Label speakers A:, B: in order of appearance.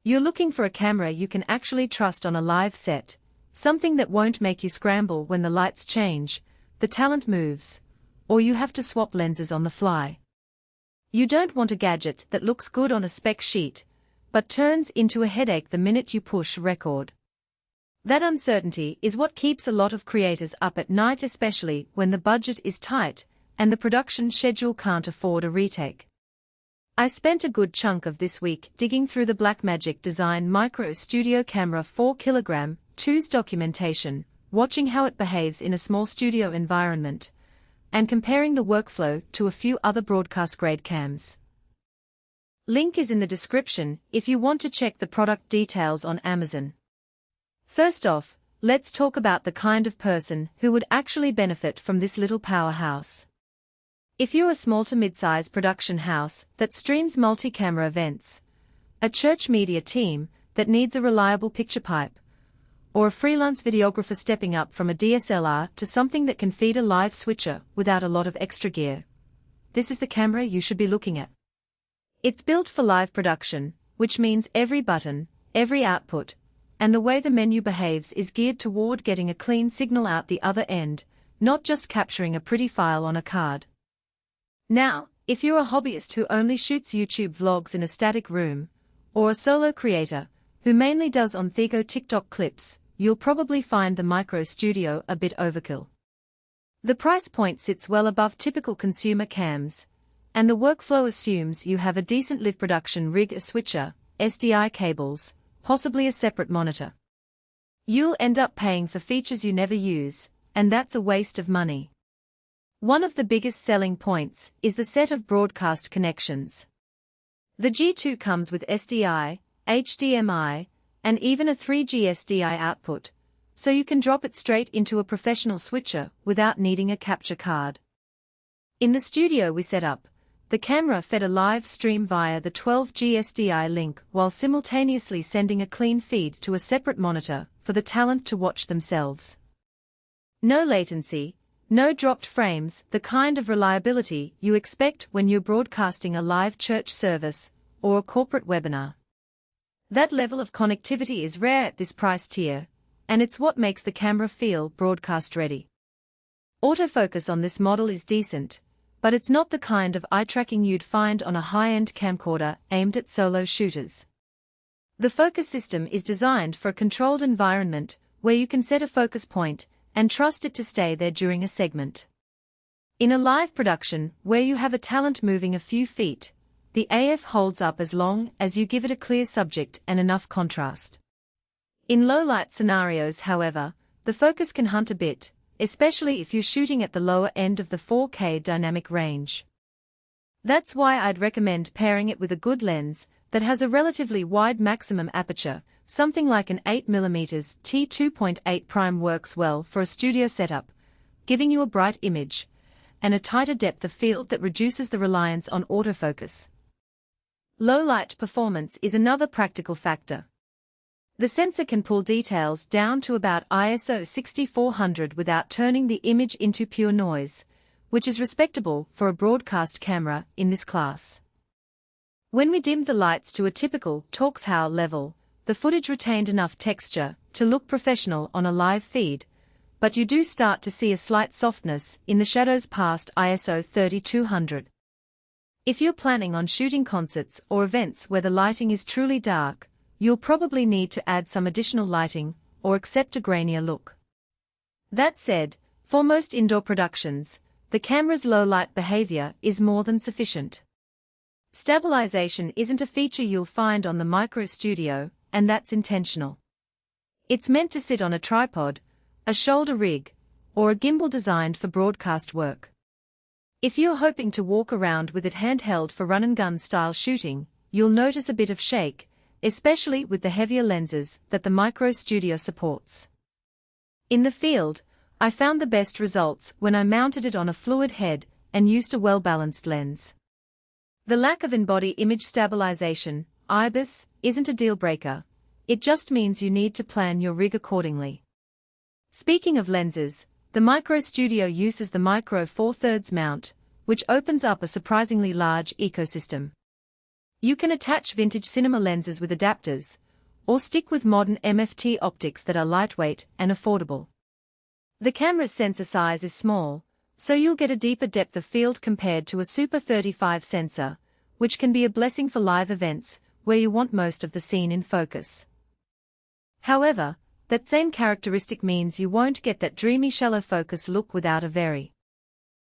A: You're looking for a camera you can actually trust on a live set, something that won't make you scramble when the lights change, the talent moves, or you have to swap lenses on the fly. You don't want a gadget that looks good on a spec sheet, but turns into a headache the minute you push record. That uncertainty is what keeps a lot of creators up at night, especially when the budget is tight and the production schedule can't afford a retake. I spent a good chunk of this week digging through the Blackmagic Design Micro Studio Camera 4kg 2's documentation, watching how it behaves in a small studio environment, and comparing the workflow to a few other broadcast-grade cams. Link is in the description if you want to check the product details on Amazon. First off, let's talk about the kind of person who would actually benefit from this little powerhouse. If you're a small to mid-size production house that streams multi-camera events, a church media team that needs a reliable picture pipe, or a freelance videographer stepping up from a DSLR to something that can feed a live switcher without a lot of extra gear, this is the camera you should be looking at. It's built for live production, which means every button, every output, and the way the menu behaves is geared toward getting a clean signal out the other end, not just capturing a pretty file on a card. Now, if you're a hobbyist who only shoots YouTube vlogs in a static room, or a solo creator who mainly does on-the-go TikTok clips, you'll probably find the Micro Studio a bit overkill. The price point sits well above typical consumer cams, and the workflow assumes you have a decent live production rig, a switcher, SDI cables, possibly a separate monitor. You'll end up paying for features you never use, and that's a waste of money. One of the biggest selling points is the set of broadcast connections. The G2 comes with SDI, HDMI, and even a 3G SDI output, so you can drop it straight into a professional switcher without needing a capture card. In the studio we set up, the camera fed a live stream via the 12G SDI link while simultaneously sending a clean feed to a separate monitor for the talent to watch themselves. No latency, no dropped frames, the kind of reliability you expect when you're broadcasting a live church service or a corporate webinar. That level of connectivity is rare at this price tier, and it's what makes the camera feel broadcast ready. Autofocus on this model is decent, but it's not the kind of eye tracking you'd find on a high-end camcorder aimed at solo shooters. The focus system is designed for a controlled environment where you can set a focus point and trust it to stay there during a segment. In a live production where you have a talent moving a few feet, the AF holds up as long as you give it a clear subject and enough contrast. In low-light scenarios, however, the focus can hunt a bit, especially if you're shooting at the lower end of the 4K dynamic range. That's why I'd recommend pairing it with a good lens that has a relatively wide maximum aperture. Something like an 8mm t2.8 prime works well for a studio setup, giving you a bright image and a tighter depth of field that reduces the reliance on autofocus. Low light performance is another practical factor. The sensor can pull details down to about ISO 6400 without turning the image into pure noise, which is respectable for a broadcast camera in this class. When we dimmed the lights to a typical Talkshow level, the footage retained enough texture to look professional on a live feed, but you do start to see a slight softness in the shadows past ISO 3200. If you're planning on shooting concerts or events where the lighting is truly dark, you'll probably need to add some additional lighting or accept a grainier look. That said, for most indoor productions, the camera's low light behavior is more than sufficient. Stabilization isn't a feature you'll find on the Micro Studio, and that's intentional. It's meant to sit on a tripod, a shoulder rig, or a gimbal designed for broadcast work. If you're hoping to walk around with it handheld for run-and-gun style shooting, you'll notice a bit of shake, especially with the heavier lenses that the Micro Studio supports. In the field, I found the best results when I mounted it on a fluid head and used a well-balanced lens. The lack of in-body image stabilization, IBIS, isn't a deal-breaker. It just means you need to plan your rig accordingly. Speaking of lenses, the Micro Studio uses the Micro Four Thirds mount, which opens up a surprisingly large ecosystem. You can attach vintage cinema lenses with adapters, or stick with modern MFT optics that are lightweight and affordable. The camera's sensor size is small, so you'll get a deeper depth of field compared to a Super 35 sensor, which can be a blessing for live events, where you want most of the scene in focus. However, that same characteristic means you won't get that dreamy shallow focus look without a very